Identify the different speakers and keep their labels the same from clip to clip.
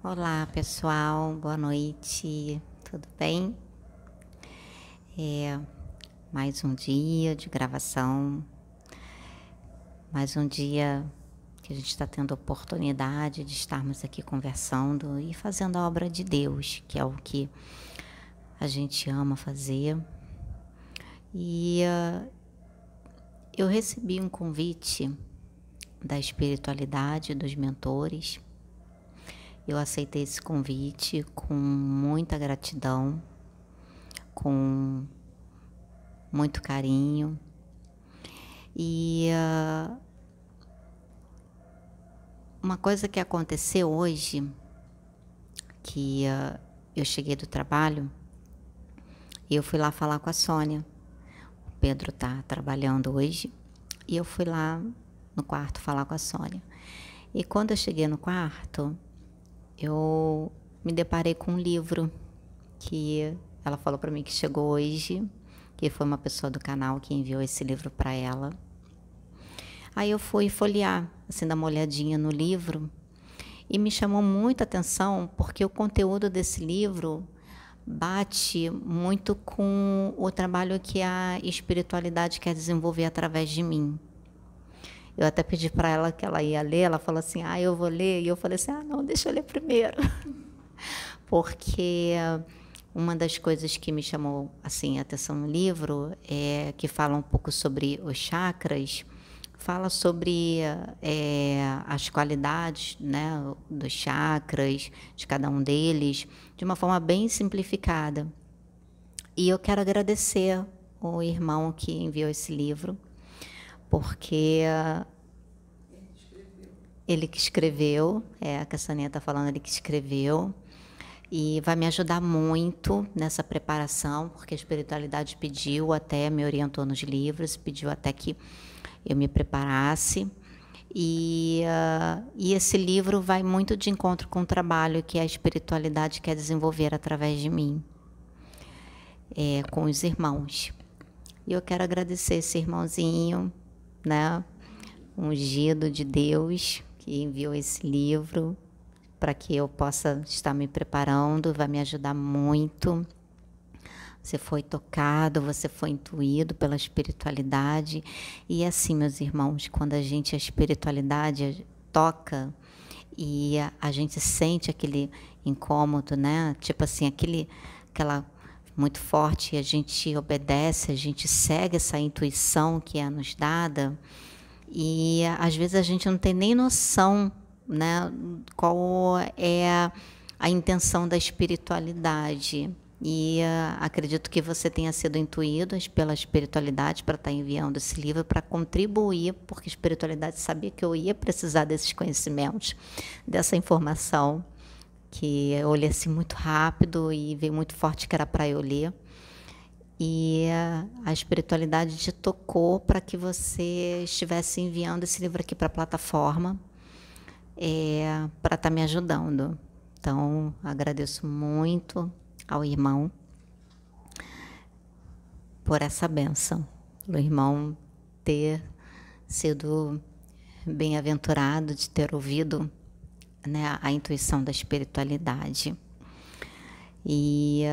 Speaker 1: Olá, pessoal, boa noite, tudo bem? Mais um dia de gravação, mais um dia que a gente está tendo a oportunidade de estarmos aqui conversando e fazendo a obra de Deus, que é o que a gente ama fazer. E eu recebi um convite da espiritualidade, dos mentores. Eu aceitei esse convite com muita gratidão, com muito carinho. E uma coisa que aconteceu hoje, que eu cheguei do trabalho e eu fui lá falar com a Sônia. O Pedro tá trabalhando hoje e eu fui lá no quarto falar com a Sônia. E quando eu cheguei no quarto, eu me deparei com um livro que ela falou para mim que chegou hoje, que foi uma pessoa do canal que enviou esse livro para ela. Aí eu fui folhear, assim, dar uma olhadinha no livro e me chamou muita atenção porque o conteúdo desse livro bate muito com o trabalho que a espiritualidade quer desenvolver através de mim. Eu até pedi para ela que ela ia ler, ela falou assim, eu vou ler, e eu falei assim, não, deixa eu ler primeiro. Porque uma das coisas que me chamou assim a atenção no livro é que fala um pouco sobre os chakras, fala sobre as qualidades, né, dos chakras, de cada um deles, de uma forma bem simplificada. E eu quero agradecer o irmão que enviou esse livro, porque ele que escreveu, a Caçaninha está falando, ele que escreveu, e vai me ajudar muito nessa preparação, porque a espiritualidade pediu até, me orientou nos livros, pediu até que eu me preparasse. E esse livro vai muito de encontro com o trabalho que a espiritualidade quer desenvolver através de mim, com os irmãos. E eu quero agradecer esse irmãozinho, né, ungido de Deus, que enviou esse livro para que eu possa estar me preparando, vai me ajudar muito. Você foi tocado, você foi intuído pela espiritualidade. E assim, meus irmãos, quando a espiritualidade toca e a gente sente aquele incômodo, né? Tipo assim, aquela muito forte, e a gente obedece, a gente segue essa intuição que é nos dada, e às vezes a gente não tem nem noção, né, qual é a intenção da espiritualidade. E acredito que você tenha sido intuído pela espiritualidade para estar enviando esse livro para contribuir, porque a espiritualidade sabia que eu ia precisar desses conhecimentos, dessa informação, que eu olhei assim muito rápido e veio muito forte que era para eu ler. E a espiritualidade te tocou para que você estivesse enviando esse livro aqui para a plataforma, para estar me ajudando. Então, agradeço muito ao irmão por essa bênção, o irmão ter sido bem-aventurado, de ter ouvido, né, a intuição da espiritualidade. E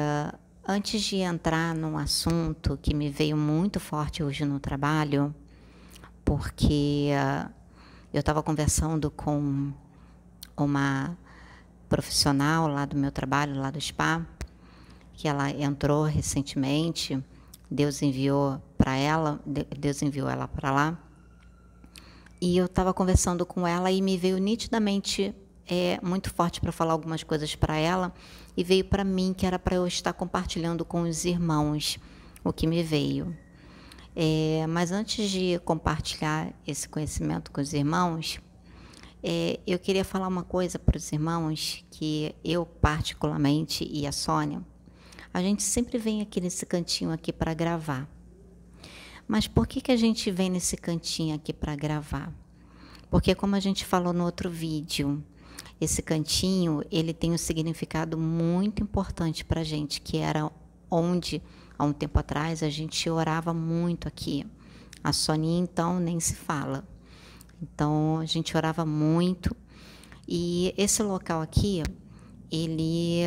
Speaker 1: antes de entrar num assunto que me veio muito forte hoje no trabalho, porque eu estava conversando com uma profissional lá do meu trabalho, lá do spa, que ela entrou recentemente, Deus enviou ela para lá, e eu estava conversando com ela e me veio nitidamente muito forte para falar algumas coisas para ela, e veio para mim que era para eu estar compartilhando com os irmãos o que me veio. Mas antes de compartilhar esse conhecimento com os irmãos, eu queria falar uma coisa para os irmãos, que eu particularmente e a Sônia, a gente sempre vem aqui nesse cantinho aqui para gravar. Mas por que a gente vem nesse cantinho aqui para gravar? Porque, como a gente falou no outro vídeo, esse cantinho, ele tem um significado muito importante para a gente, que era onde, há um tempo atrás, a gente orava muito aqui. A Soninha, então, nem se fala. Então, a gente orava muito. E esse local aqui, ele,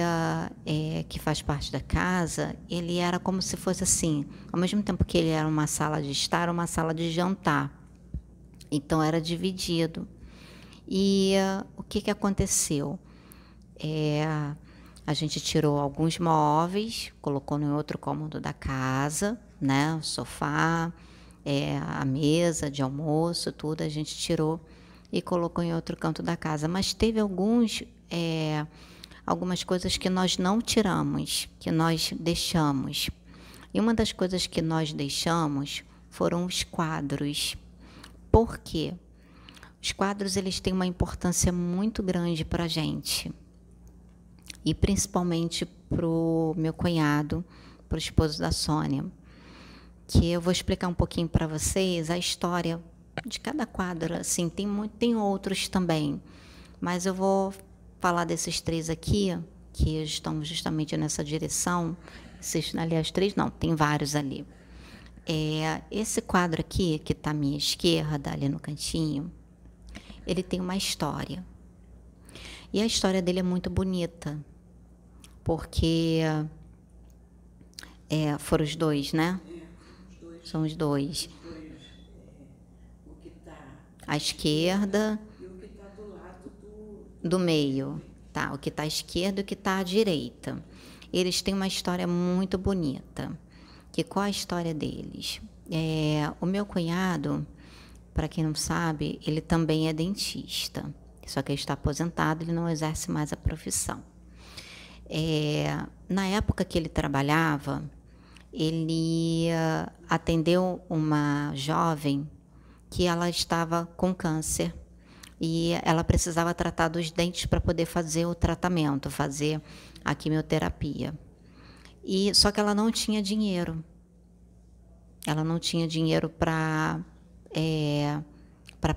Speaker 1: que faz parte da casa, ele era como se fosse assim, ao mesmo tempo que ele era uma sala de estar, uma sala de jantar. Então era dividido. E o que aconteceu? A gente tirou alguns móveis, colocou no outro cômodo da casa, né? O sofá, a mesa de almoço, tudo a gente tirou e colocou em outro canto da casa. Mas teve algumas coisas que nós não tiramos, que nós deixamos. E uma das coisas que nós deixamos foram os quadros. Por quê? Os quadros, eles têm uma importância muito grande para a gente. E principalmente para o meu cunhado, para o esposo da Sônia. Que eu vou explicar um pouquinho para vocês a história de cada quadro. Assim, tem outros também. Mas eu vou falar desses 3 aqui, que estão justamente nessa direção. Aliás, 3 não, tem vários ali. Esse quadro aqui, que está à minha esquerda, ali no cantinho, ele tem uma história. E a história dele é muito bonita, porque foram os 2, né? São os 2. O que está à esquerda e o que está do lado do meio. Tá, o que está à esquerda e o que está à direita. Eles têm uma história muito bonita. Qual a história deles? O meu cunhado, para quem não sabe, ele também é dentista. Só que ele está aposentado, ele não exerce mais a profissão. Na época que ele trabalhava, ele atendeu uma jovem que ela estava com câncer e ela precisava tratar dos dentes para poder fazer o tratamento, fazer a quimioterapia. Só que ela não tinha dinheiro. Ela não tinha dinheiro para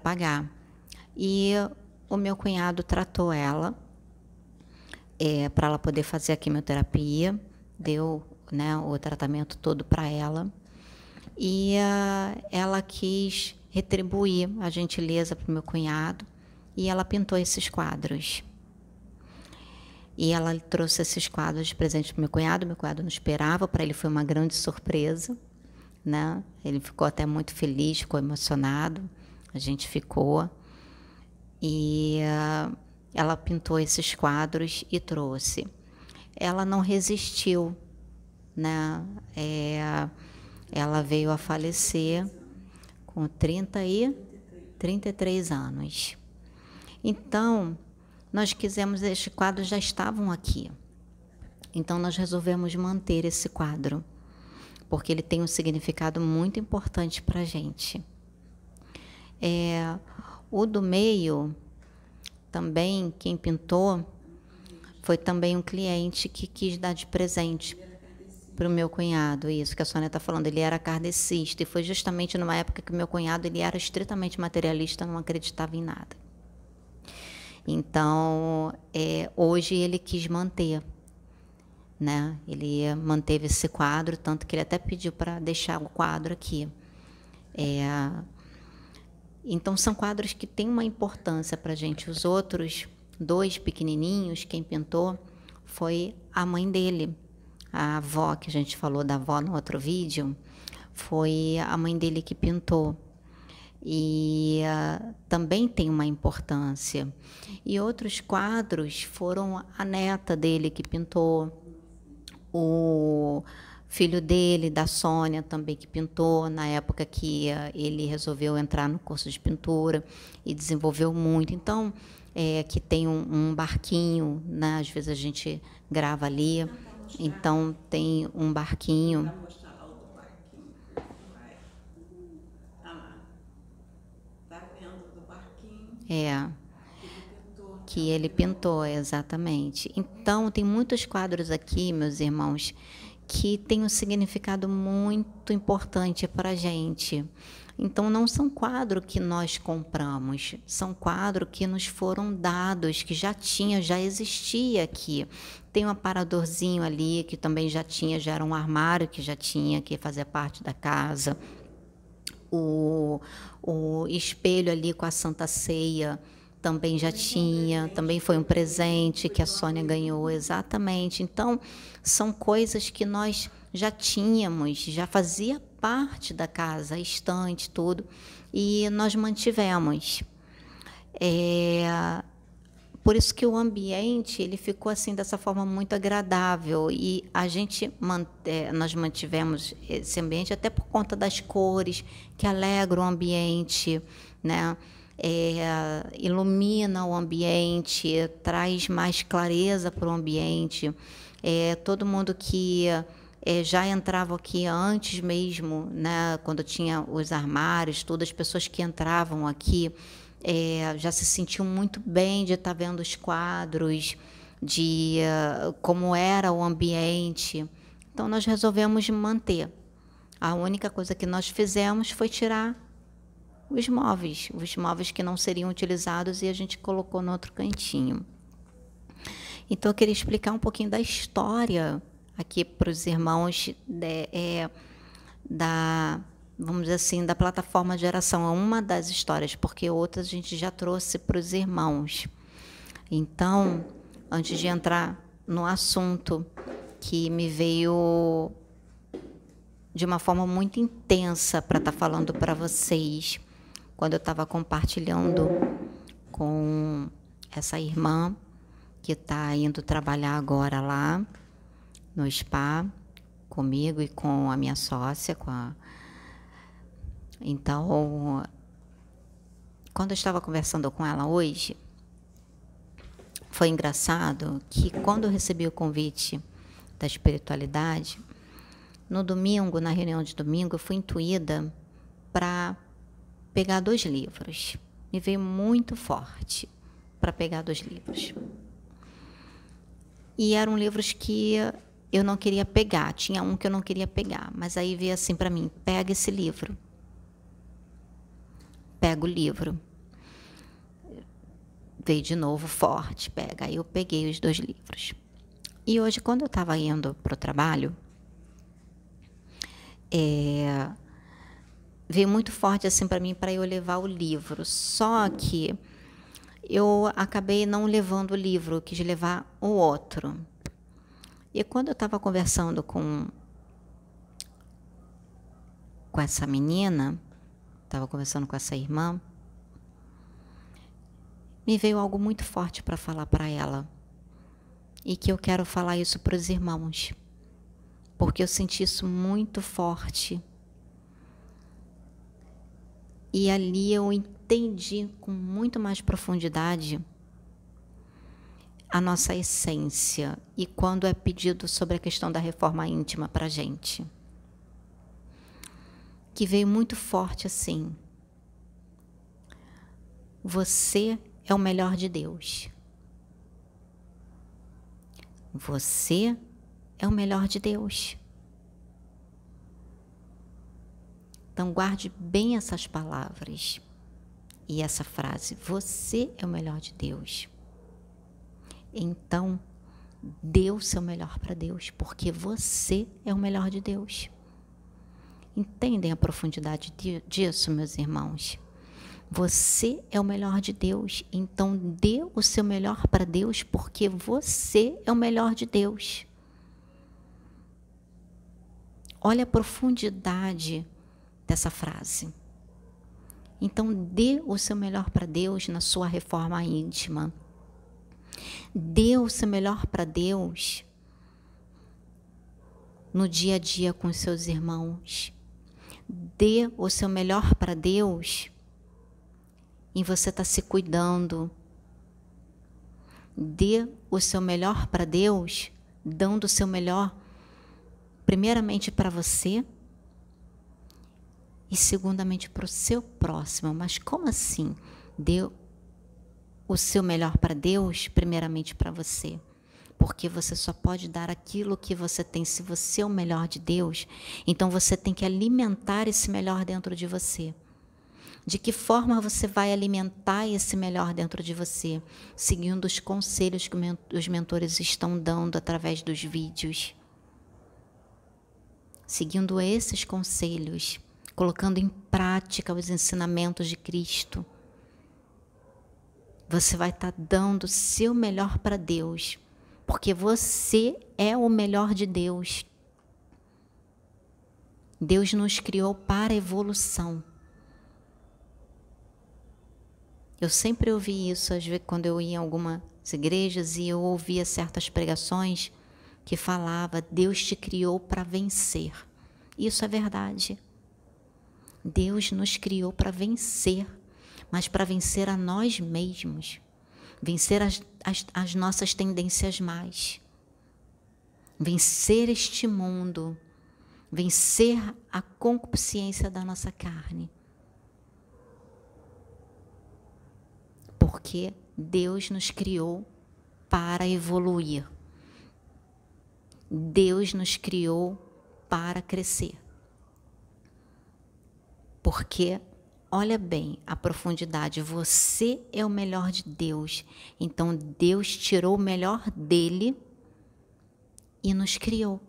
Speaker 1: pagar. E o meu cunhado tratou ela para ela poder fazer a quimioterapia, deu, né, o tratamento todo para ela. E ela quis retribuir a gentileza para o meu cunhado e ela pintou esses quadros. E ela trouxe esses quadros de presente para o meu cunhado não esperava, para ele foi uma grande surpresa, né? Ele ficou até muito feliz, ficou emocionado, a gente ficou. E ela pintou esses quadros e trouxe. Ela não resistiu, né? Ela veio a falecer com 33 anos. Então, nós quisemos, estes quadros já estavam aqui. Então, nós resolvemos manter esse quadro, porque ele tem um significado muito importante para a gente. O do meio, também, quem pintou, foi também um cliente que quis dar de presente para o meu cunhado. Isso que a Sônia está falando, ele era kardecista, e foi justamente numa época que o meu cunhado ele era estritamente materialista, não acreditava em nada. Então, hoje ele quis manter, né? Ele manteve esse quadro, tanto que ele até pediu para deixar o quadro aqui. Então, são quadros que têm uma importância para a gente. Os outros 2 pequenininhos, quem pintou foi a mãe dele. A avó, que a gente falou da avó no outro vídeo, foi a mãe dele que pintou. E também tem uma importância. E outros quadros foram a neta dele que pintou, o filho dele, da Sônia, também que pintou, na época que ele resolveu entrar no curso de pintura e desenvolveu muito. Então, que tem um barquinho, né? Às vezes a gente grava ali, então tem um barquinho. Que ele pintou, exatamente. Então, tem muitos quadros aqui, meus irmãos, que têm um significado muito importante para a gente. Então, não são quadros que nós compramos, são quadros que nos foram dados, que já existia aqui. Tem um aparadorzinho ali, que também já era um armário que já tinha, que fazia parte da casa. O espelho ali com a Santa Ceia também já tinha, também foi um presente que a Sônia ganhou, exatamente. Então, são coisas que nós já tínhamos, já fazia parte da casa, a estante, tudo, e nós mantivemos. Por isso que o ambiente ele ficou assim dessa forma muito agradável e nós mantivemos esse ambiente até por conta das cores que alegram o ambiente, né? Ilumina o ambiente, traz mais clareza para o ambiente. Todo mundo que já entrava aqui antes mesmo, né? Quando tinha os armários, todas as pessoas que entravam aqui já se sentiu muito bem de estar vendo os quadros, de como era o ambiente. Então, nós resolvemos manter. A única coisa que nós fizemos foi tirar os móveis que não seriam utilizados e a gente colocou no outro cantinho. Então, eu queria explicar um pouquinho da história aqui para os irmãos vamos dizer assim, da plataforma de geração. É uma das histórias, porque outras a gente já trouxe para os irmãos. Então, antes de entrar no assunto que me veio de uma forma muito intensa para estar falando para vocês, quando eu estava compartilhando com essa irmã que está indo trabalhar agora lá no spa, comigo e com a minha sócia, Então, quando eu estava conversando com ela hoje, foi engraçado que quando eu recebi o convite da espiritualidade, no domingo, na reunião de domingo, eu fui intuída para pegar 2 livros. Me veio muito forte para pegar 2 livros. E eram livros que eu não queria pegar, tinha um que eu não queria pegar, mas aí veio assim para mim, pega esse livro. Pega o livro. Veio de novo forte, pega. Aí eu peguei os 2 livros. E hoje, quando eu estava indo para o trabalho, veio muito forte assim para mim, para eu levar o livro. Só que eu acabei não levando o livro, eu quis levar o outro. E quando eu estava conversando com essa menina, estava conversando com essa irmã, me veio algo muito forte para falar para ela. E que eu quero falar isso para os irmãos. Porque eu senti isso muito forte. E ali eu entendi com muito mais profundidade a nossa essência. E quando é pedido sobre a questão da reforma íntima para a gente. Que veio muito forte assim. Você é o melhor de Deus. Você é o melhor de Deus. Então guarde bem essas palavras e essa frase. Você é o melhor de Deus. Então, dê o seu melhor para Deus, porque você é o melhor de Deus. Entendem a profundidade disso, meus irmãos? Você é o melhor de Deus, então dê o seu melhor para Deus, porque você é o melhor de Deus. Olha a profundidade dessa frase. Então dê o seu melhor para Deus na sua reforma íntima. Dê o seu melhor para Deus no dia a dia com os seus irmãos. Dê o seu melhor para Deus em você estar se cuidando. Dê o seu melhor para Deus, dando o seu melhor, primeiramente para você e segundamente para o seu próximo. Mas como assim? Dê o seu melhor para Deus, primeiramente para você. Porque você só pode dar aquilo que você tem. Se você é o melhor de Deus, então você tem que alimentar esse melhor dentro de você. De que forma você vai alimentar esse melhor dentro de você? Seguindo os conselhos que os mentores estão dando através dos vídeos. Seguindo esses conselhos, colocando em prática os ensinamentos de Cristo. você vai estar dando o seu melhor para Deus, porque você é o melhor de Deus. Deus nos criou para a evolução. Eu sempre ouvi isso, às vezes, quando eu ia em algumas igrejas e eu ouvia certas pregações que falava: Deus te criou para vencer. Isso é verdade. Deus nos criou para vencer, mas para vencer a nós mesmos, vencer as nossas tendências más, vencer este mundo, vencer a concupiscência da nossa carne. Porque Deus nos criou para evoluir. Deus nos criou para crescer. Porque, olha bem a profundidade, você é o melhor de Deus. Então Deus tirou o melhor dele e nos criou.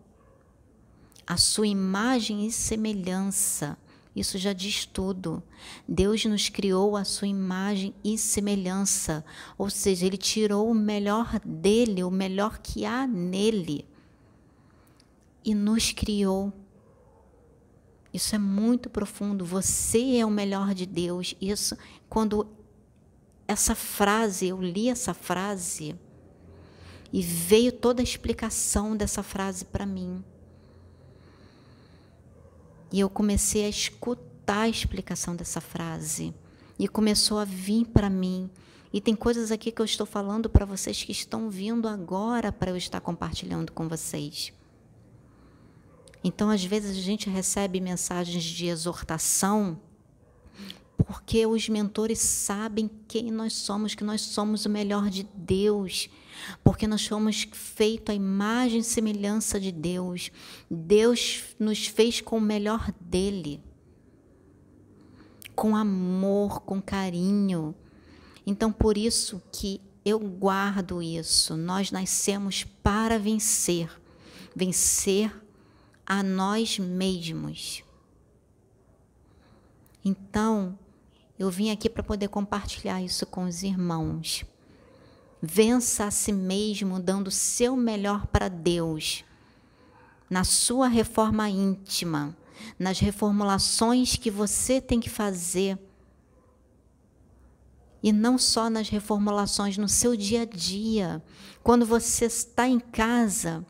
Speaker 1: A sua imagem e semelhança. Isso já diz tudo. Deus nos criou a sua imagem e semelhança. Ou seja, Ele tirou o melhor dele, o melhor que há nele. E nos criou. Isso é muito profundo. Você é o melhor de Deus. Isso, quando essa frase, eu li essa frase e veio toda a explicação dessa frase para mim. E eu comecei a escutar a explicação dessa frase. E começou a vir para mim. E tem coisas aqui que eu estou falando para vocês que estão vindo agora para eu estar compartilhando com vocês. Então, às vezes, a gente recebe mensagens de exortação porque os mentores sabem quem nós somos, que nós somos o melhor de Deus, porque nós somos feitos à imagem e semelhança de Deus. Deus nos fez com o melhor dele, com amor, com carinho. Então, por isso que eu guardo isso. Nós nascemos para vencer, vencer a nós mesmos. Então, eu vim aqui para poder compartilhar isso com os irmãos. Vença a si mesmo, dando o seu melhor para Deus, na sua reforma íntima, nas reformulações que você tem que fazer, e não só nas reformulações no seu dia a dia. Quando você está em casa,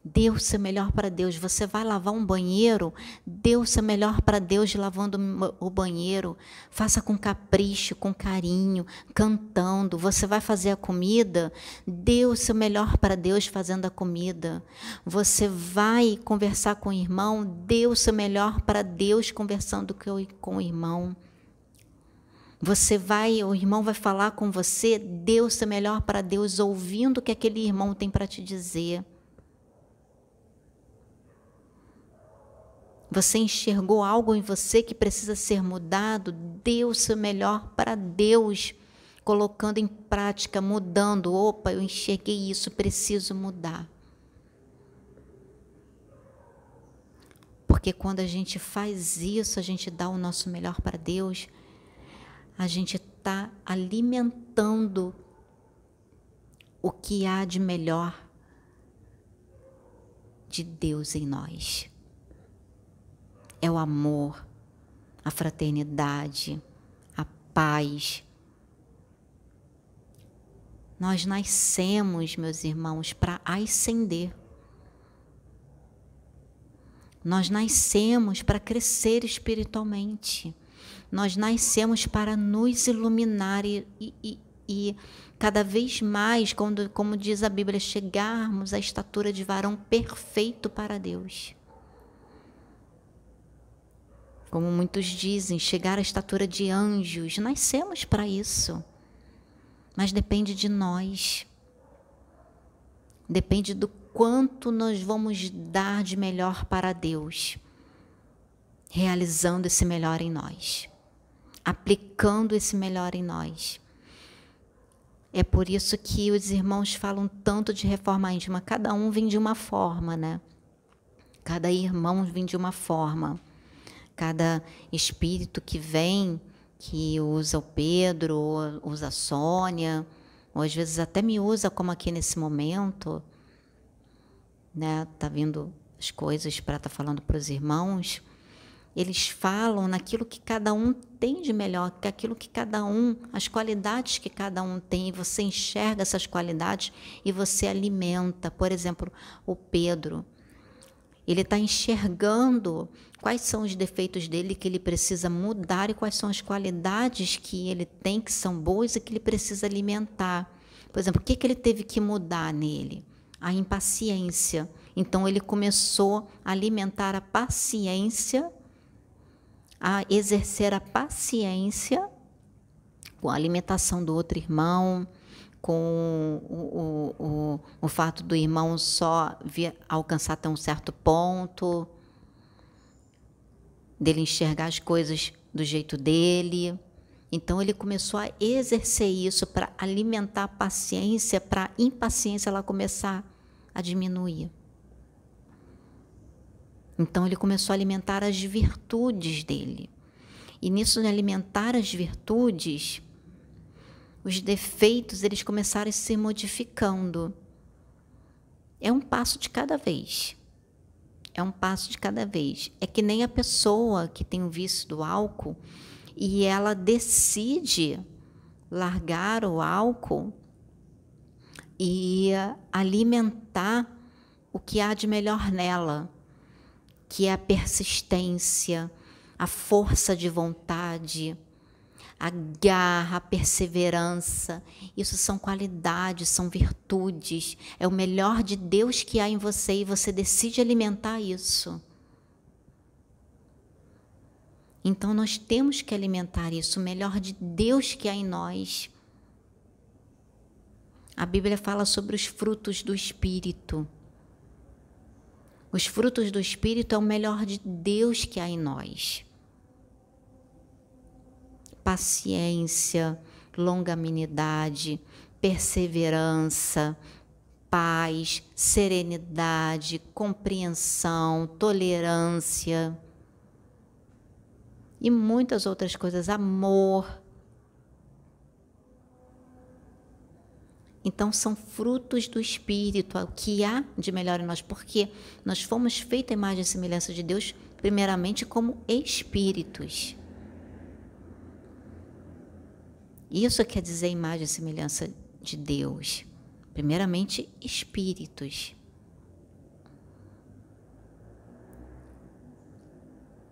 Speaker 1: dê o seu melhor para Deus. Você vai lavar um banheiro, dê o seu melhor para Deus lavando o banheiro. Faça com capricho, com carinho, cantando. Você vai fazer a comida, dê o seu melhor para Deus fazendo a comida. Você vai conversar com o irmão, dê o seu melhor para Deus conversando com o irmão. O irmão vai falar com você, dê o seu melhor para Deus ouvindo o que aquele irmão tem para te dizer. Você enxergou algo em você que precisa ser mudado? Dê o seu melhor para Deus, colocando em prática, mudando. Opa, eu enxerguei isso, preciso mudar. Porque quando a gente faz isso, a gente dá o nosso melhor para Deus, a gente está alimentando o que há de melhor de Deus em nós. É o amor, a fraternidade, a paz. Nós nascemos, meus irmãos, para ascender. Nós nascemos para crescer espiritualmente. Nós nascemos para nos iluminar e cada vez mais, como diz a Bíblia, chegarmos à estatura de varão perfeito para Deus. Como muitos dizem, chegar à estatura de anjos. Nascemos para isso. Mas depende de nós. Depende do quanto nós vamos dar de melhor para Deus. Realizando esse melhor em nós. Aplicando esse melhor em nós. É por isso que os irmãos falam tanto de reforma íntima. Cada um vem de uma forma, né? Cada irmão vem de uma forma. Cada espírito que vem que usa o Pedro, ou usa a Sônia, ou às vezes até me usa como aqui nesse momento, né? Tá vindo as coisas para estar falando para os irmãos. Eles falam naquilo que cada um tem de melhor, que aquilo que cada um, as qualidades que cada um tem, e você enxerga essas qualidades e você alimenta. Por exemplo, o Pedro, ele está enxergando quais são os defeitos dele que ele precisa mudar e quais são as qualidades que ele tem que são boas e que ele precisa alimentar. Por exemplo, o que ele teve que mudar nele? A impaciência. Então, ele começou a alimentar a paciência, a exercer a paciência com a alimentação do outro irmão, com o fato do irmão só alcançar até um certo ponto, dele enxergar as coisas do jeito dele. Então, ele começou a exercer isso para alimentar a paciência, para a impaciência ela começar a diminuir. Então, ele começou a alimentar as virtudes dele. E nisso de alimentar as virtudes, os defeitos eles começaram a se modificando. É um passo de cada vez. É um passo de cada vez. É que nem a pessoa que tem o vício do álcool e ela decide largar o álcool e alimentar o que há de melhor nela, que é a persistência, a força de vontade, a garra, a perseverança. Isso são qualidades, são virtudes. É o melhor de Deus que há em você e você decide alimentar isso. Então, nós temos que alimentar isso, o melhor de Deus que há em nós. A Bíblia fala sobre os frutos do Espírito. Os frutos do Espírito é o melhor de Deus que há em nós. Paciência, longanimidade, perseverança, paz, serenidade, compreensão, tolerância e muitas outras coisas, amor. Então, são frutos do Espírito, o que há de melhor em nós, porque nós fomos feitos à imagem e semelhança de Deus, primeiramente como espíritos. Isso quer dizer imagem e semelhança de Deus. Primeiramente, espíritos.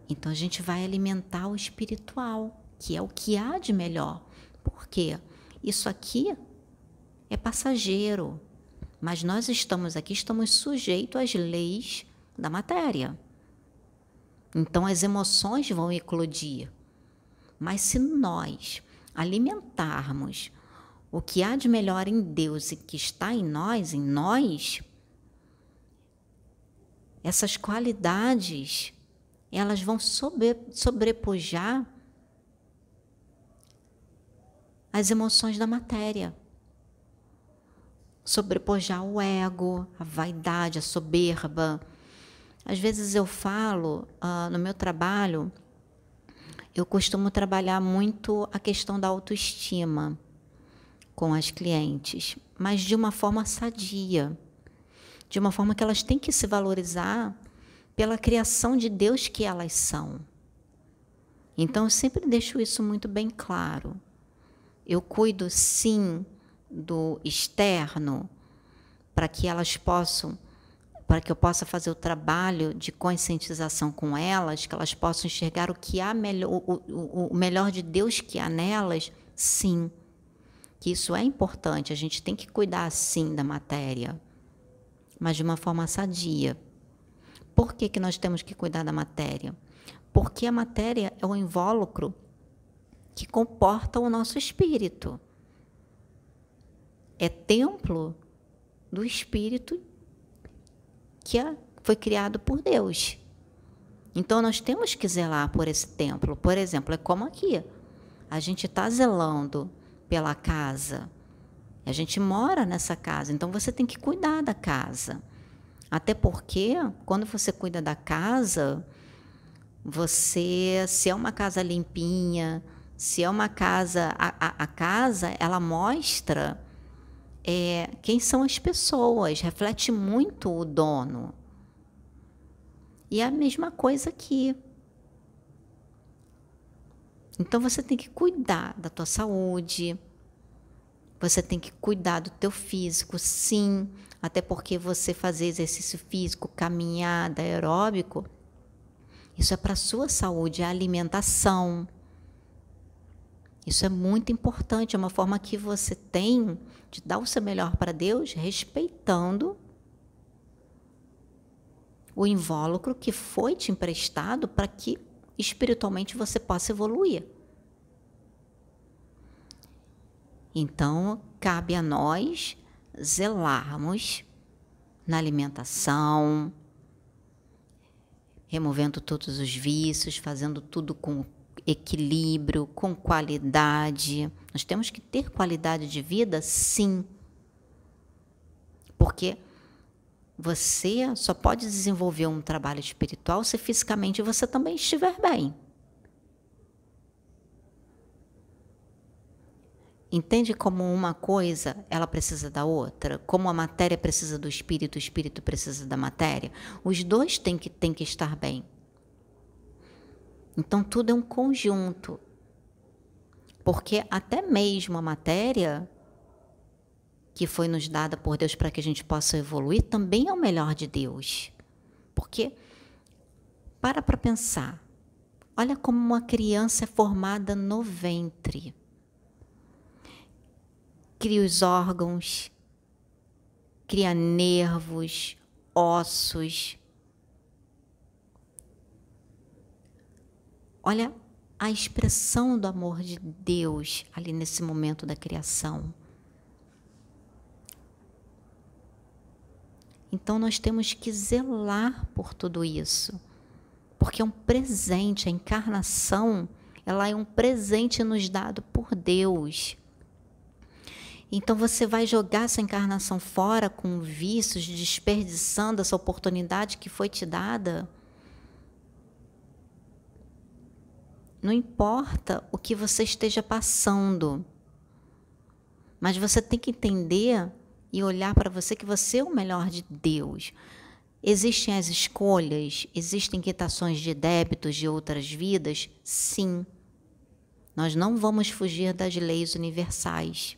Speaker 1: Então, a gente vai alimentar o espiritual, que é o que há de melhor. Por quê? Isso aqui é passageiro, mas nós estamos aqui, estamos sujeitos às leis da matéria. Então, as emoções vão eclodir. Mas se nós alimentarmos o que há de melhor em Deus e que está em nós, essas qualidades, elas vão sobrepujar as emoções da matéria. Sobrepujar o ego, a vaidade, a soberba. Às vezes eu falo, no meu trabalho, eu costumo trabalhar muito a questão da autoestima com as clientes, mas de uma forma sadia, de uma forma que elas têm que se valorizar pela criação de Deus que elas são. Então, eu sempre deixo isso muito bem claro. Eu cuido, sim, do externo, para que elas possam, para que eu possa fazer o trabalho de conscientização com elas, que elas possam enxergar o que há o melhor de Deus que há nelas, sim. Que isso é importante, a gente tem que cuidar, sim, da matéria, mas de uma forma sadia. Por que que nós temos que cuidar da matéria? Porque a matéria é o invólucro que comporta o nosso espírito. É templo do espírito que foi criado por Deus. Então, nós temos que zelar por esse templo. Por exemplo, é como aqui. A gente está zelando pela casa. A gente mora nessa casa. Então, você tem que cuidar da casa. Até porque, quando você cuida da casa, se é uma casa limpinha, Se é uma casa, a casa, ela mostra quem são as pessoas, reflete muito o dono. E é a mesma coisa aqui. Então você tem que cuidar da tua saúde, você tem que cuidar do teu físico, sim, até porque você fazer exercício físico, caminhada, aeróbico, isso é para a sua saúde, a alimentação. Isso é muito importante, é uma forma que você tem de dar o seu melhor para Deus, respeitando o invólucro que foi te emprestado para que espiritualmente você possa evoluir. Então, cabe a nós zelarmos na alimentação, removendo todos os vícios, fazendo tudo com equilíbrio, com qualidade. Nós temos que ter qualidade de vida, sim. Porque você só pode desenvolver um trabalho espiritual se fisicamente você também estiver bem. Entende como uma coisa, ela precisa da outra? Como a matéria precisa do espírito, o espírito precisa da matéria? Os dois têm que estar bem. Então, tudo é um conjunto. Porque até mesmo a matéria que foi nos dada por Deus para que a gente possa evoluir, também é o melhor de Deus. Porque, para pensar, olha como uma criança é formada no ventre. Cria os órgãos, cria nervos, ossos. Olha a expressão do amor de Deus ali nesse momento da criação. Então nós temos que zelar por tudo isso, porque é um presente, a encarnação, ela é um presente nos dado por Deus. Então você vai jogar essa encarnação fora com vícios, desperdiçando essa oportunidade que foi te dada? Não importa o que você esteja passando, mas você tem que entender e olhar para você que você é o melhor de Deus. Existem as escolhas, existem quitações de débitos de outras vidas? Sim. Nós não vamos fugir das leis universais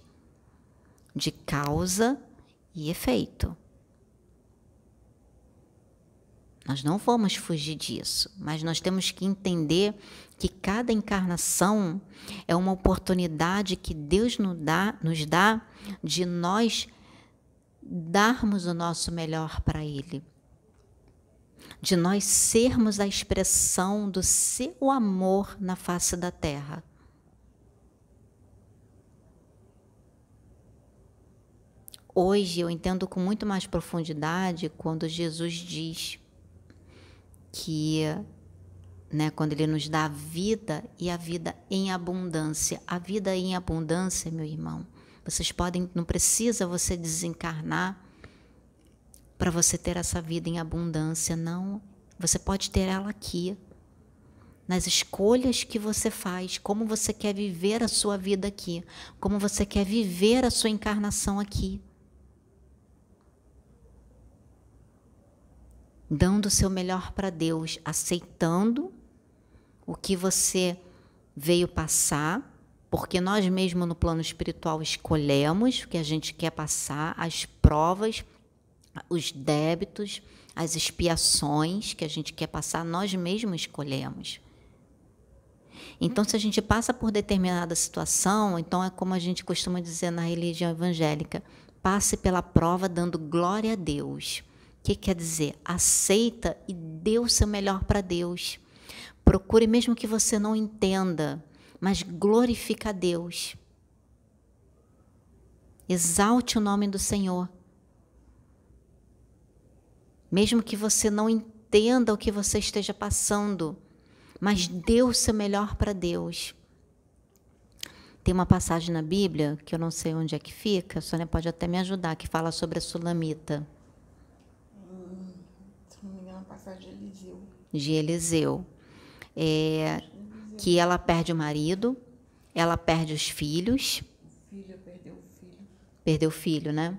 Speaker 1: de causa e efeito. Nós não vamos fugir disso, mas nós temos que entender que cada encarnação é uma oportunidade que Deus nos dá de nós darmos o nosso melhor para Ele, de nós sermos a expressão do seu amor na face da terra. Hoje eu entendo com muito mais profundidade quando Jesus diz que, quando Ele nos dá a vida e a vida em abundância. A vida em abundância, meu irmão, não precisa você desencarnar para você ter essa vida em abundância, não. Você pode ter ela aqui, nas escolhas que você faz, como você quer viver a sua vida aqui, como você quer viver a sua encarnação aqui. Dando o seu melhor para Deus, aceitando o que você veio passar, porque nós mesmos no plano espiritual escolhemos o que a gente quer passar, as provas, os débitos, as expiações que a gente quer passar, nós mesmos escolhemos. Então, se a gente passa por determinada situação, então é como a gente costuma dizer na religião evangélica, passe pela prova dando glória a Deus. O que quer dizer? Aceita e dê o seu melhor para Deus. Procure, mesmo que você não entenda, mas glorifica a Deus. Exalte o nome do Senhor. Mesmo que você não entenda o que você esteja passando, mas dê o seu melhor para Deus. Tem uma passagem na Bíblia, que eu não sei onde é que fica, a Sônia pode até me ajudar, que fala sobre a Sulamita.
Speaker 2: Se não me engano, a passagem de Eliseu.
Speaker 1: De Eliseu. Que ela perde o marido, ela perde os filhos. Perdeu o filho, né?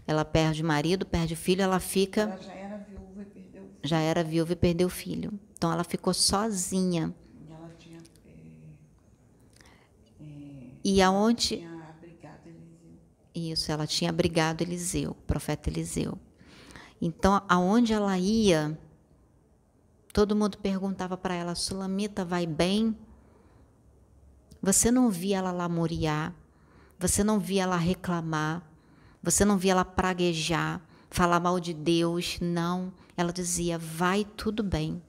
Speaker 1: Ela perde o marido, perde o filho, ela fica...
Speaker 2: Ela já era viúva e perdeu o filho.
Speaker 1: Já era viúva e perdeu o filho. Então, ela ficou sozinha.
Speaker 2: E ela tinha...
Speaker 1: E aonde...
Speaker 2: tinha abrigado Eliseu.
Speaker 1: Isso, ela tinha abrigado Eliseu, o profeta Eliseu. Então, aonde ela ia, todo mundo perguntava para ela, Sulamita, vai bem? Você não via ela lamuriar, você não via ela reclamar, você não via ela praguejar, falar mal de Deus, não. Ela dizia, vai tudo bem.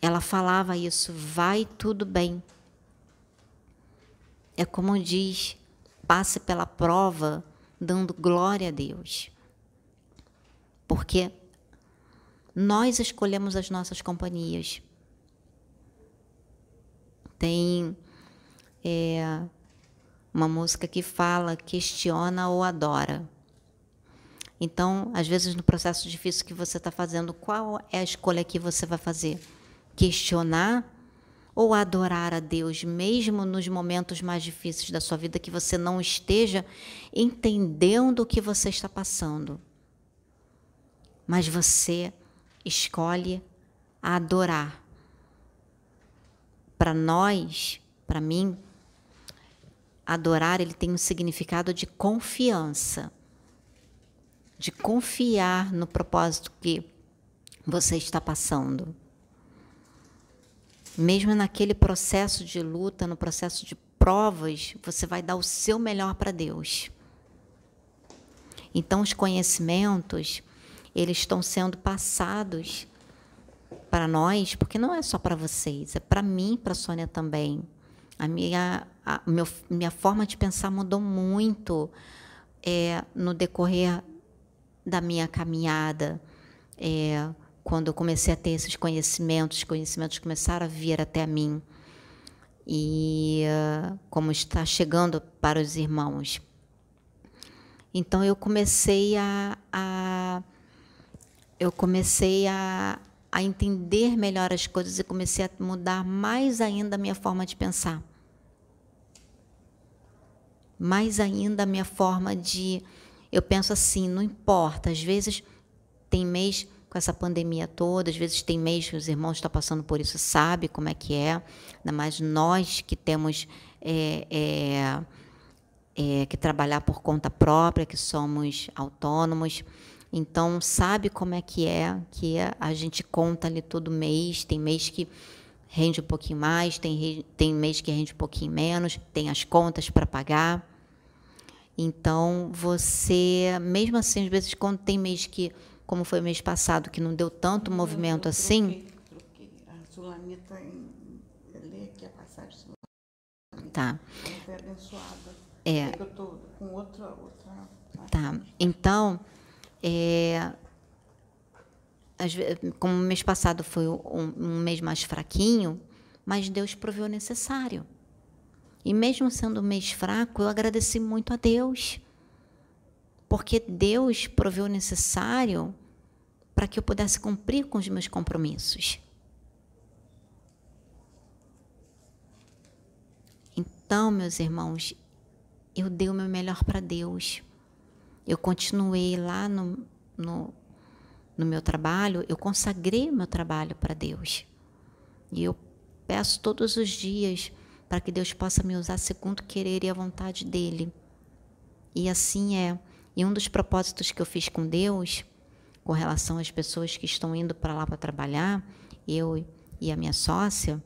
Speaker 1: Ela falava isso, vai tudo bem. É como diz, passe pela prova dando glória a Deus. Porque nós escolhemos as nossas companhias. Tem uma música que fala, questiona ou adora. Então, às vezes, no processo difícil que você está fazendo, qual é a escolha que você vai fazer? Questionar ou adorar a Deus, mesmo nos momentos mais difíceis da sua vida, que você não esteja entendendo o que você está passando. Mas você escolhe adorar. Para nós, para mim, adorar ele tem um significado de confiança, de confiar no propósito que você está passando. Mesmo naquele processo de luta, no processo de provas, você vai dar o seu melhor para Deus. Então, os conhecimentos, eles estão sendo passados para nós, porque não é só para vocês, é para mim, para a Sônia também. Minha forma de pensar mudou muito no decorrer da minha caminhada, quando eu comecei a ter esses conhecimentos, os conhecimentos começaram a vir até mim. E como está chegando para os irmãos. Então, eu comecei a entender melhor as coisas e comecei a mudar mais ainda a minha forma de pensar. Mais ainda a minha forma de... Eu penso assim, não importa, às vezes tem mês com essa pandemia toda, às vezes tem mês que os irmãos estão passando por isso, sabe como é que é, ainda mais nós que temos que trabalhar por conta própria, que somos autônomos, então sabe como é que a gente conta ali todo mês, tem mês que rende um pouquinho mais, tem mês que rende um pouquinho menos, tem as contas para pagar. Então, você, mesmo assim, às vezes, quando tem mês que, como foi o mês passado, que não deu tanto movimento assim...
Speaker 2: Troquei. A Sulamita, lê aqui a passagem.
Speaker 1: Tá.
Speaker 2: Ela foi abençoada.
Speaker 1: É
Speaker 2: que eu estou com outra
Speaker 1: tá. Então, como o mês passado foi um mês mais fraquinho, mas Deus proveu o necessário. E mesmo sendo um mês fraco, eu agradeci muito a Deus, porque Deus proveu o necessário para que eu pudesse cumprir com os meus compromissos. Então, meus irmãos, eu dei o meu melhor para Deus. Eu continuei lá no meu trabalho, eu consagrei o meu trabalho para Deus. E eu peço todos os dias para que Deus possa me usar segundo o querer e a vontade dEle. E assim é. E um dos propósitos que eu fiz com Deus, com relação às pessoas que estão indo para lá para trabalhar, eu e a minha sócia,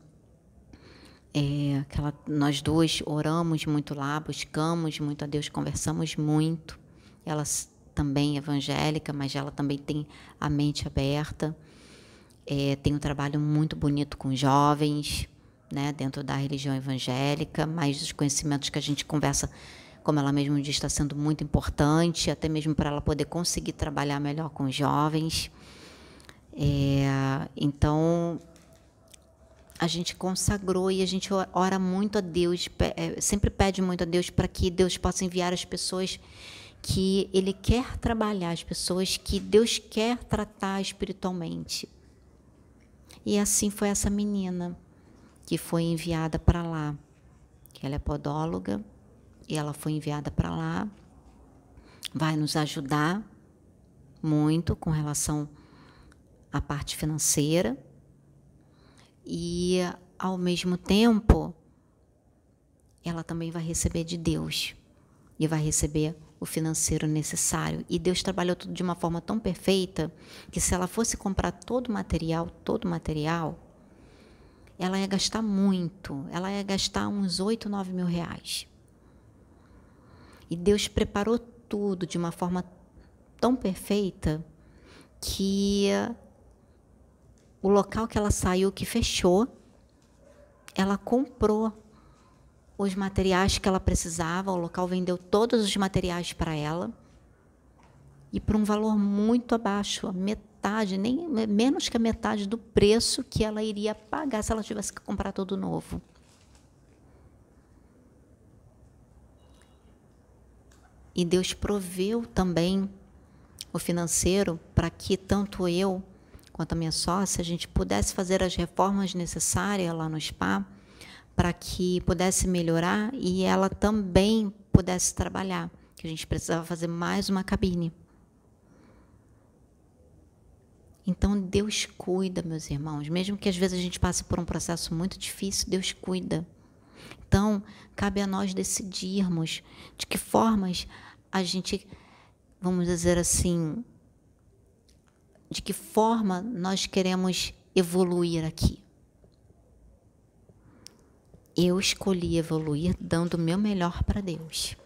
Speaker 1: nós duas oramos muito lá, buscamos muito a Deus, conversamos muito. Ela também é evangélica, mas ela também tem a mente aberta. Tem um trabalho muito bonito com jovens, né, dentro da religião evangélica, mas os conhecimentos que a gente conversa, como ela mesma diz, está sendo muito importante, até mesmo para ela poder conseguir trabalhar melhor com os jovens. Então, a gente consagrou e a gente ora muito a Deus, sempre pede muito a Deus para que Deus possa enviar as pessoas que Ele quer trabalhar, as pessoas que Deus quer tratar espiritualmente. E assim foi essa menina. que foi enviada para lá, que ela é podóloga, e ela foi enviada para lá, vai nos ajudar muito com relação à parte financeira e, ao mesmo tempo, ela também vai receber de Deus e vai receber o financeiro necessário. E Deus trabalhou tudo de uma forma tão perfeita que, se ela fosse comprar todo o material, ela ia gastar muito. Ela ia gastar uns 8, 9 mil reais. E Deus preparou tudo de uma forma tão perfeita que o local que ela saiu, que fechou, ela comprou os materiais que ela precisava, o local vendeu todos os materiais para ela, e por um valor muito abaixo, a metade, nem menos que a metade do preço que ela iria pagar se ela tivesse que comprar tudo novo. E Deus proveu também o financeiro para que tanto eu quanto a minha sócia, a gente pudesse fazer as reformas necessárias lá no spa, para que pudesse melhorar e ela também pudesse trabalhar, que a gente precisava fazer mais uma cabine. Então, Deus cuida, meus irmãos, mesmo que às vezes a gente passe por um processo muito difícil, Deus cuida. Então, cabe a nós decidirmos de que formas a gente, vamos dizer assim, de que forma nós queremos evoluir aqui. Eu escolhi evoluir dando o meu melhor para Deus.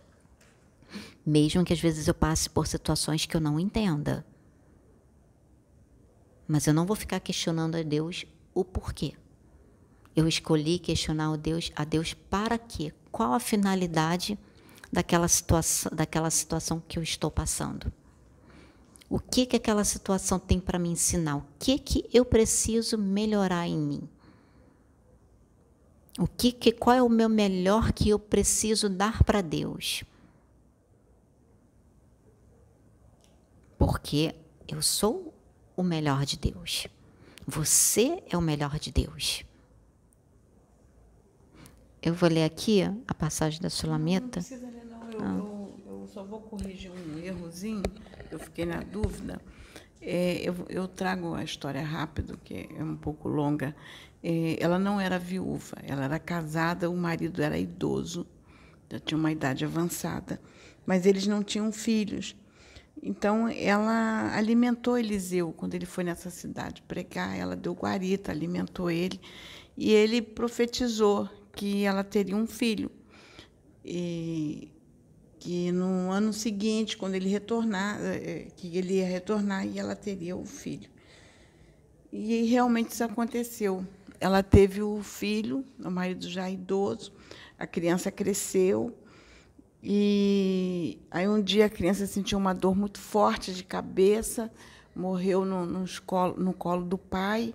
Speaker 1: Mesmo que às vezes eu passe por situações que eu não entenda. Mas eu não vou ficar questionando a Deus o porquê. Eu escolhi questionar a Deus para quê? Qual a finalidade daquela situação que eu estou passando? O que aquela situação tem para me ensinar? O que eu preciso melhorar em mim? Qual é o meu melhor que eu preciso dar para Deus? Porque eu sou o melhor de Deus. Você é o melhor de Deus. Eu vou ler aqui a passagem da Sulamita.
Speaker 2: Não precisa ler, não. Eu só vou corrigir um errozinho. Eu fiquei na dúvida. Eu trago a história rápido, que é um pouco longa. Ela não era viúva, ela era casada, o marido era idoso, já tinha uma idade avançada, mas eles não tinham filhos. Então, ela alimentou Eliseu quando ele foi nessa cidade pregar, ela deu guarita, alimentou ele, e ele profetizou que ela teria um filho. E que no ano seguinte, quando ele retornar, que ele ia retornar e ela teria o filho. E realmente isso aconteceu. Ela teve o filho, o marido já idoso, a criança cresceu, e aí um dia a criança sentiu uma dor muito forte de cabeça, morreu no colo do pai,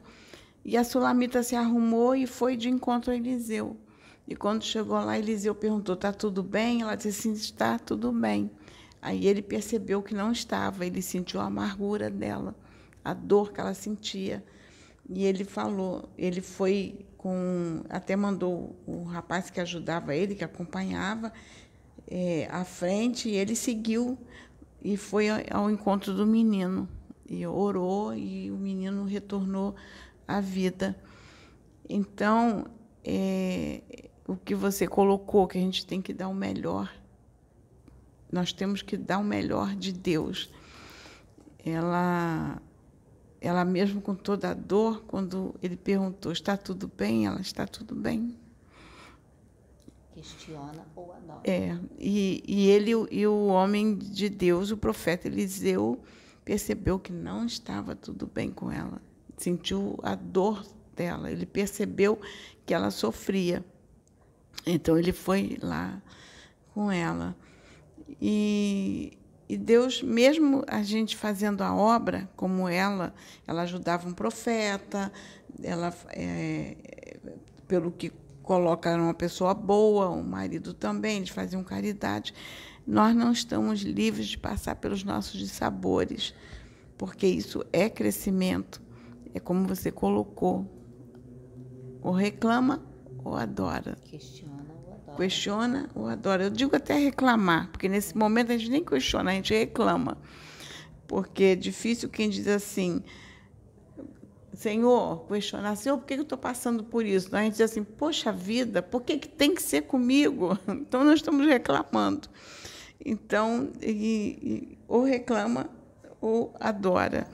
Speaker 2: e a Sulamita se arrumou e foi de encontro a Eliseu. E quando chegou lá, Eliseu perguntou, está tudo bem? Ela disse assim, está tudo bem. Aí ele percebeu que não estava, ele sentiu a amargura dela, a dor que ela sentia. E ele falou, ele foi até mandou o rapaz que ajudava ele, que acompanhava, à frente, e ele seguiu e foi ao encontro do menino. E orou, e o menino retornou à vida. Então, o que você colocou, que a gente tem que dar o melhor, nós temos que dar o melhor de Deus. Ela mesmo com toda a dor, quando ele perguntou, está tudo bem? Ela, está tudo bem.
Speaker 1: Questiona ou adora.
Speaker 2: E ele e o homem de Deus, o profeta Eliseu, percebeu que não estava tudo bem com ela. Sentiu a dor dela, ele percebeu que ela sofria. Então, ele foi lá com ela. E Deus, mesmo a gente fazendo a obra, como ela ajudava um profeta, pelo que coloca, era uma pessoa boa, o marido também, eles faziam caridade. Nós não estamos livres de passar pelos nossos dissabores, porque isso é crescimento. É como você colocou, ou reclama ou adora.
Speaker 1: Questiona ou adora.
Speaker 2: Questiona ou adora. Eu digo até reclamar, porque nesse momento a gente nem questiona, a gente reclama. Porque é difícil quem diz assim, Senhor, questionar, Senhor, por que eu estou passando por isso? A gente diz assim, poxa vida, por que tem que ser comigo? Então, nós estamos reclamando. Então, ou reclama ou adora.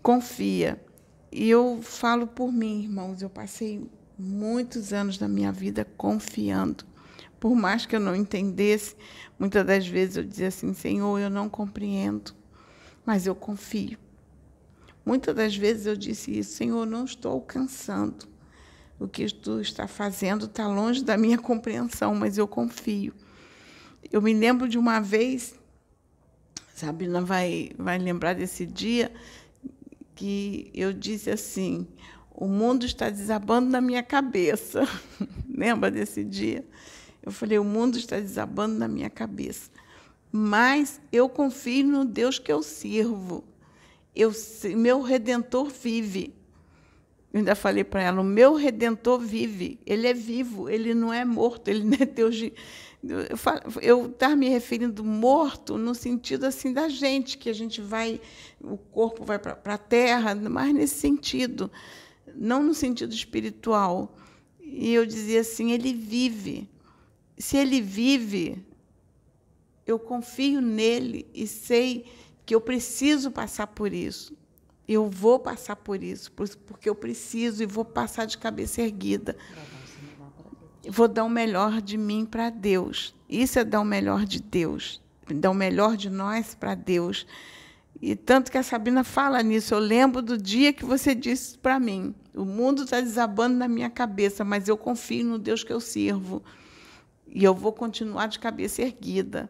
Speaker 2: Confia. E eu falo por mim, irmãos, eu passei muitos anos da minha vida confiando. Por mais que eu não entendesse, muitas das vezes eu dizia assim, Senhor, eu não compreendo, mas eu confio. Muitas das vezes eu disse isso, Senhor, não estou alcançando. O que tu está fazendo está longe da minha compreensão, mas eu confio. Eu me lembro de uma vez, Sabrina vai lembrar desse dia, que eu disse assim, o mundo está desabando na minha cabeça. Lembra desse dia? Eu falei, o mundo está desabando na minha cabeça. Mas eu confio no Deus que eu sirvo. Meu Redentor vive. Eu ainda falei para ela, o meu Redentor vive. Ele é vivo, ele não é morto, ele não é Deus de... Eu estava me referindo morto no sentido assim da gente, que a gente vai, o corpo vai para a terra, mas nesse sentido, não no sentido espiritual. E eu dizia assim, ele vive. Se ele vive, eu confio nele e sei que eu preciso passar por isso. Eu vou passar por isso, porque eu preciso e vou passar de cabeça erguida. Vou dar o melhor de mim para Deus. Isso é dar o melhor de Deus, dar o melhor de nós para Deus. E tanto que a Sabrina fala nisso, eu lembro do dia que você disse para mim, o mundo está desabando na minha cabeça, mas eu confio no Deus que eu sirvo. E eu vou continuar de cabeça erguida.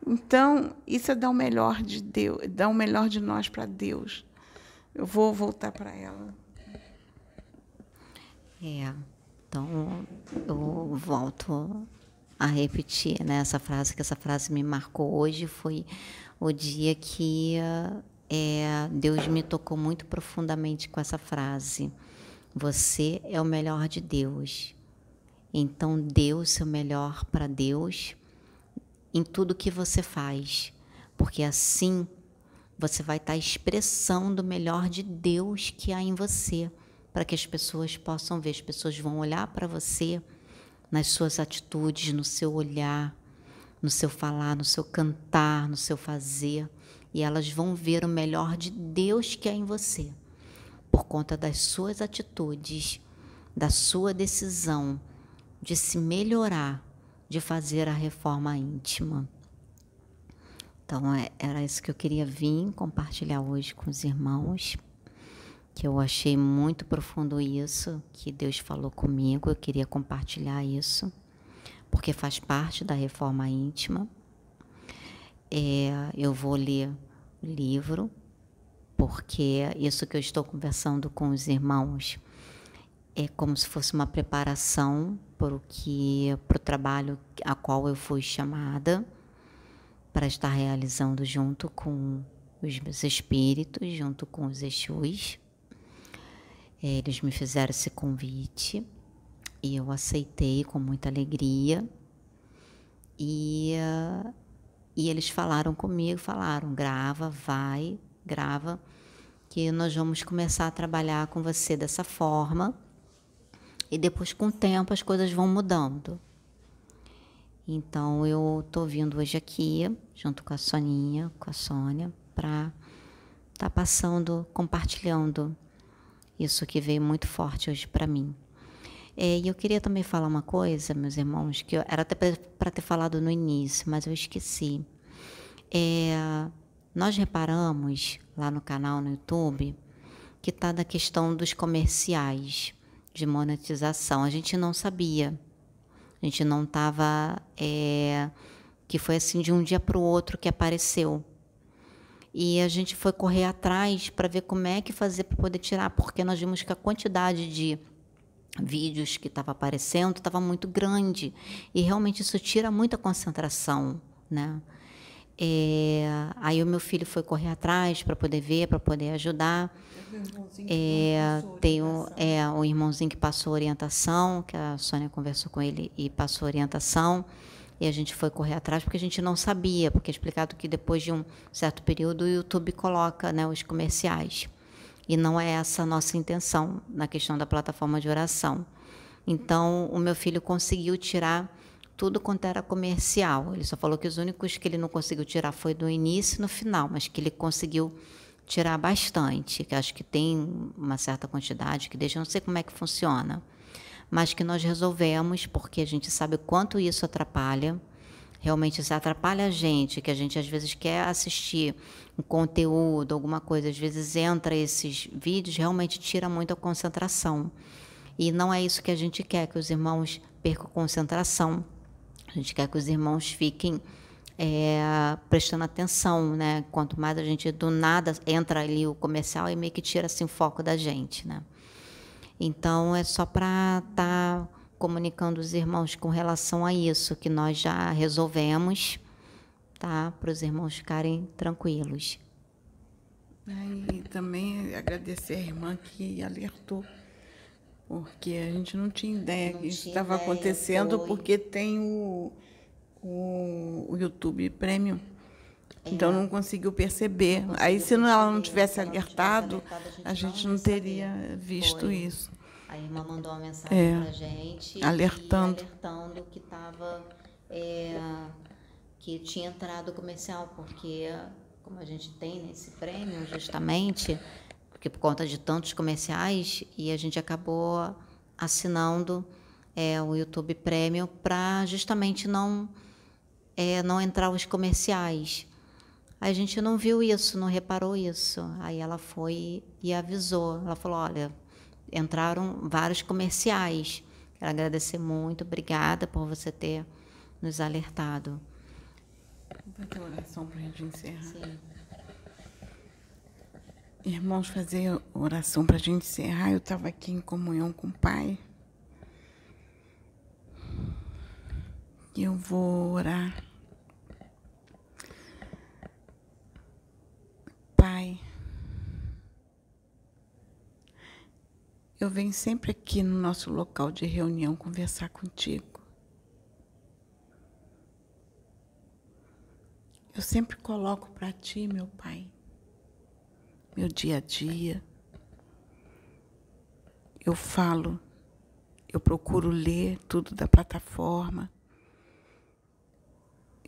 Speaker 2: Então, isso é dar o melhor de Deus, dar o melhor de nós para Deus. Eu vou voltar para ela.
Speaker 1: Então, eu volto a repetir, né, essa frase, que essa frase me marcou hoje, foi o dia que Deus me tocou muito profundamente com essa frase. Você é o melhor de Deus. Então, dê o seu melhor para Deus em tudo que você faz, porque assim você vai estar expressando o melhor de Deus que há em você, para que as pessoas possam ver. As pessoas vão olhar para você nas suas atitudes, no seu olhar, no seu falar, no seu cantar, no seu fazer, e elas vão ver o melhor de Deus que há em você, por conta das suas atitudes, da sua decisão de se melhorar, de fazer a reforma íntima. Então, era isso que eu queria vir compartilhar hoje com os irmãos, que eu achei muito profundo isso, que Deus falou comigo, eu queria compartilhar isso, porque faz parte da reforma íntima. Eu vou ler o livro, porque isso que eu estou conversando com os irmãos é como se fosse uma preparação para o trabalho a qual eu fui chamada para estar realizando junto com os meus espíritos, junto com os Exus. Eles me fizeram esse convite e eu aceitei com muita alegria. E eles falaram comigo, grava, que nós vamos começar a trabalhar com você dessa forma. E depois, com o tempo, as coisas vão mudando. Então, eu estou vindo hoje aqui, junto com a Soninha, com a Sônia, para estar compartilhando isso que veio muito forte hoje para mim. E eu queria também falar uma coisa, meus irmãos, que era até para ter falado no início, mas eu esqueci. Nós reparamos lá no canal no YouTube que está na questão dos comerciais de monetização. A gente não sabia. A gente não estava... que foi assim de um dia para o outro que apareceu. E a gente foi correr atrás para ver como é que fazer para poder tirar, porque nós vimos que a quantidade de vídeos que estava aparecendo estava muito grande. E realmente isso tira muita concentração, né? Aí o meu filho foi correr atrás para poder ver, para poder ajudar. Tem o irmãozinho que passou orientação, que a Sônia conversou com ele e passou orientação. E a gente foi correr atrás porque a gente não sabia, porque é explicado que depois de um certo período o YouTube coloca, né, os comerciais. E não é essa a nossa intenção na questão da plataforma de oração. Então, o meu filho conseguiu tirar tudo quanto era comercial. Ele só falou que os únicos que ele não conseguiu tirar foi do início e no final, mas que ele conseguiu tirar bastante, que acho que tem uma certa quantidade, que deixa, eu não sei como é que funciona, mas que nós resolvemos, porque a gente sabe o quanto isso atrapalha. Realmente isso atrapalha a gente, que a gente às vezes quer assistir um conteúdo, alguma coisa, às vezes entra esses vídeos, realmente tira muito a concentração. E não é isso que a gente quer, que os irmãos percam concentração. A gente quer que os irmãos fiquem prestando atenção, né? Quanto mais a gente do nada entra ali o comercial e meio que tira assim, o foco da gente, né? Então é só para estar comunicando os irmãos com relação a isso, que nós já resolvemos, tá? Para os irmãos ficarem tranquilos.
Speaker 2: E também agradecer a irmã que alertou, porque a gente não tinha ideia que isso estava acontecendo, porque tem o YouTube Premium. Então não conseguiu perceber. Aí se ela não tivesse alertado, a gente não teria visto isso.
Speaker 1: A irmã mandou uma mensagem para a gente
Speaker 2: alertando
Speaker 1: que estava que tinha entrado comercial, porque como a gente tem nesse prêmio justamente, porque por conta de tantos comerciais, e a gente acabou assinando o YouTube Premium para justamente não entrar os comerciais. A gente não viu isso, não reparou isso. Aí ela foi e avisou. Ela falou, olha, entraram vários comerciais. Quero agradecer muito, obrigada por você ter nos alertado.
Speaker 2: Vai ter oração para a gente encerrar.
Speaker 1: Sim.
Speaker 2: Irmãos, fazer oração para a gente encerrar. Eu estava aqui em comunhão com o Pai. E eu vou orar. Pai, eu venho sempre aqui no nosso local de reunião conversar contigo. Eu sempre coloco para ti, meu Pai, meu dia a dia. Eu falo, eu procuro ler tudo da plataforma.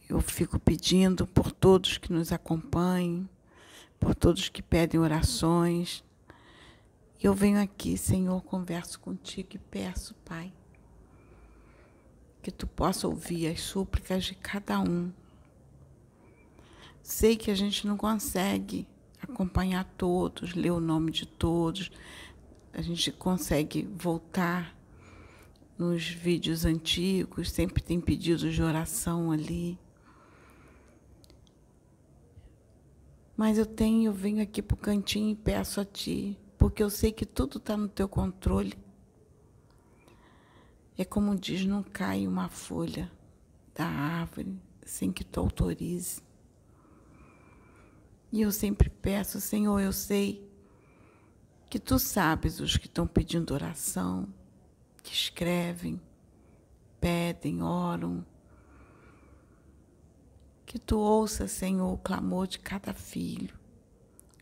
Speaker 2: Eu fico pedindo por todos que nos acompanhem, por todos que pedem orações. Eu venho aqui, Senhor, converso contigo e peço, Pai, que tu possa ouvir as súplicas de cada um. Sei que a gente não consegue acompanhar todos, ler o nome de todos. A gente consegue voltar nos vídeos antigos, sempre tem pedidos de oração ali. Mas eu venho aqui para o cantinho e peço a ti, porque eu sei que tudo está no teu controle. É como diz, não cai uma folha da árvore sem que tu autorize. E eu sempre peço, Senhor, eu sei que tu sabes os que estão pedindo oração, que escrevem, pedem, oram. Que tu ouça, Senhor, o clamor de cada filho.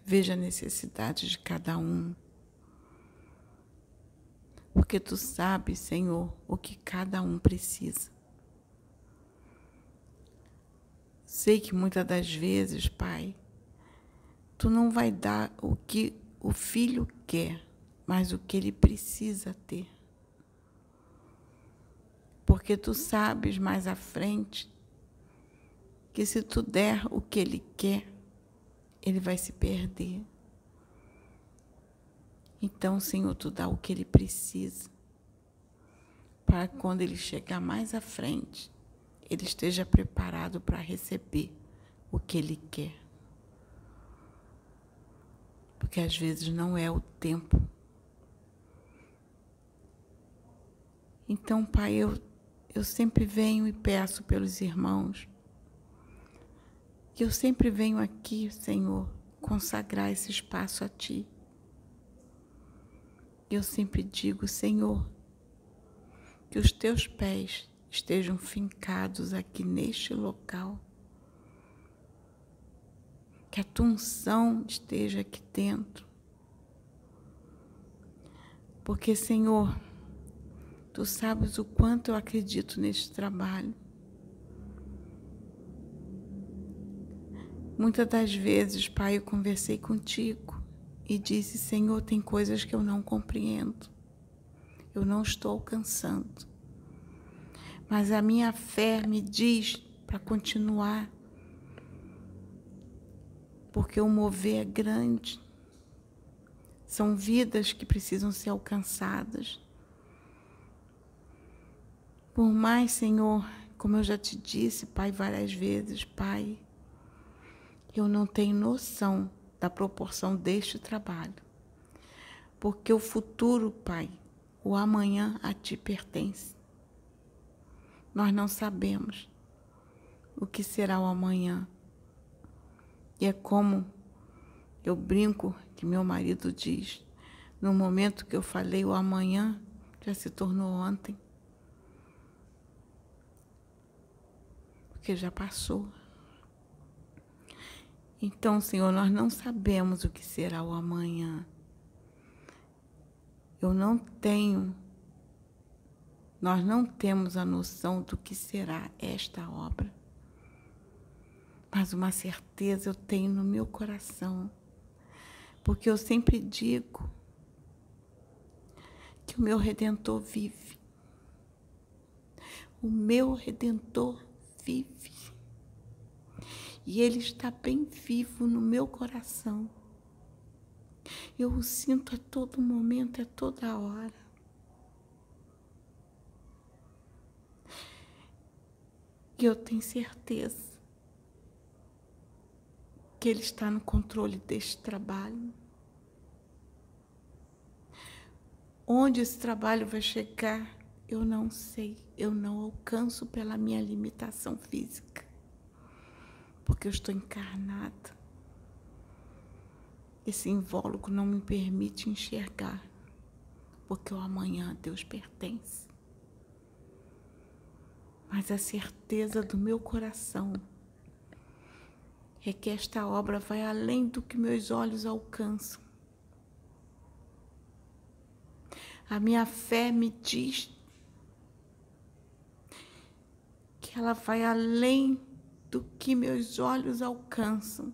Speaker 2: Veja a necessidade de cada um. Porque tu sabes, Senhor, o que cada um precisa. Sei que muitas das vezes, Pai, tu não vai dar o que o filho quer, mas o que ele precisa ter. Porque tu sabes mais à frente que se tu der o que ele quer, ele vai se perder. Então, Senhor, tu dá o que ele precisa, para quando ele chegar mais à frente, ele esteja preparado para receber o que ele quer. Porque às vezes não é o tempo. Então, Pai, eu sempre venho e peço pelos irmãos, E eu sempre venho aqui, Senhor, consagrar esse espaço a Ti. Eu sempre digo, Senhor, que os Teus pés estejam fincados aqui neste local. Que a Tua unção esteja aqui dentro. Porque, Senhor, Tu sabes o quanto eu acredito neste trabalho. Muitas das vezes, Pai, eu conversei contigo e disse, Senhor, tem coisas que eu não compreendo. Eu não estou alcançando. Mas a minha fé me diz para continuar. Porque o mover é grande. São vidas que precisam ser alcançadas. Por mais, Senhor, como eu já te disse, Pai, várias vezes, Pai, eu não tenho noção da proporção deste trabalho. Porque o futuro, Pai, o amanhã a Ti pertence. Nós não sabemos o que será o amanhã. E é como eu brinco que meu marido diz, no momento que eu falei o amanhã, já se tornou ontem. Porque já passou. Então, Senhor, nós não sabemos o que será o amanhã. Nós não temos a noção do que será esta obra. Mas uma certeza eu tenho no meu coração. Porque eu sempre digo que o meu Redentor vive. O meu Redentor vive. E Ele está bem vivo no meu coração. Eu o sinto a todo momento, a toda hora. E eu tenho certeza que Ele está no controle deste trabalho. Onde esse trabalho vai chegar, eu não sei. Eu não alcanço pela minha limitação física. Porque eu estou encarnada. Esse invólucro não me permite enxergar. Porque o amanhã a Deus pertence. Mas a certeza do meu coração é que esta obra vai além do que meus olhos alcançam. A minha fé me diz que ela vai além do que meus olhos alcançam.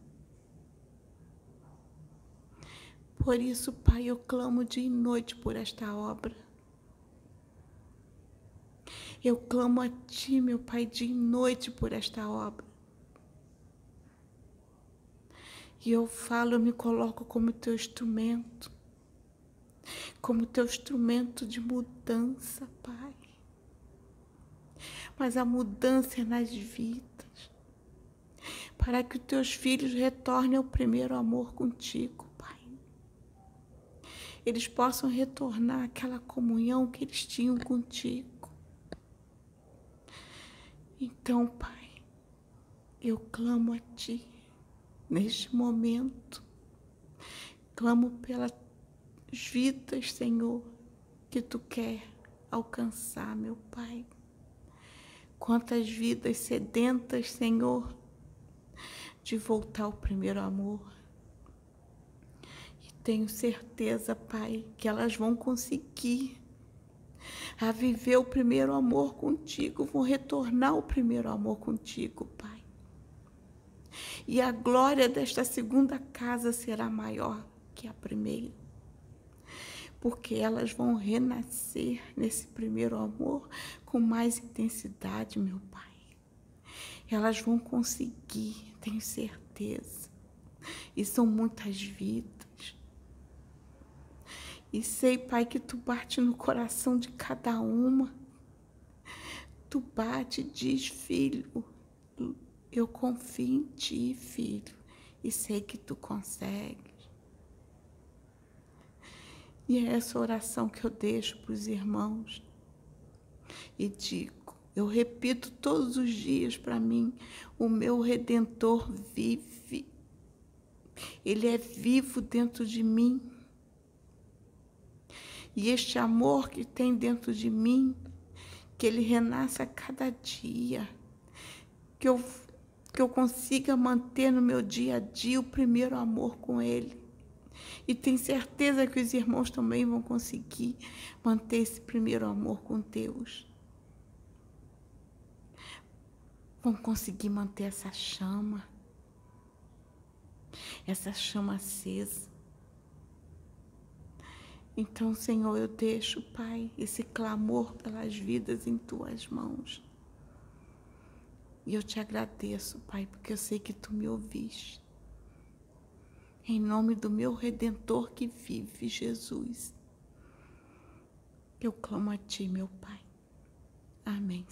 Speaker 2: Por isso, Pai, eu clamo dia e noite por esta obra. Eu clamo a Ti, meu Pai, dia e noite por esta obra. E eu falo, eu me coloco como Teu instrumento. Como Teu instrumento de mudança, Pai. Mas a mudança é nas vidas. Para que os Teus filhos retornem ao primeiro amor contigo, Pai. Eles possam retornar àquela comunhão que eles tinham contigo. Então, Pai, eu clamo a Ti neste momento. Clamo pelas vidas, Senhor, que Tu quer alcançar, meu Pai. Quantas vidas sedentas, Senhor, de voltar ao primeiro amor. E tenho certeza, Pai, que elas vão conseguir a viver o primeiro amor contigo, vão retornar ao primeiro amor contigo, Pai. E a glória desta segunda casa será maior que a primeira, porque elas vão renascer nesse primeiro amor com mais intensidade, meu Pai. Elas vão conseguir, tenho certeza. E são muitas vidas. E sei, Pai, que Tu bate no coração de cada uma. Tu bate e diz, filho, eu confio em Ti, filho, e sei que Tu consegues. E é essa oração que eu deixo para os irmãos. E digo, Eu repito todos os dias para mim: o meu Redentor vive. Ele é vivo dentro de mim. E este amor que tem dentro de mim, que ele renasça a cada dia, que eu consiga manter no meu dia a dia o primeiro amor com ele. E tenho certeza que os irmãos também vão conseguir manter esse primeiro amor com Deus. Vão conseguir manter essa chama acesa. Então, Senhor, eu deixo, Pai, esse clamor pelas vidas em Tuas mãos. E eu te agradeço, Pai, porque eu sei que Tu me ouviste. Em nome do meu Redentor que vive, Jesus, eu clamo a Ti, meu Pai. Amém.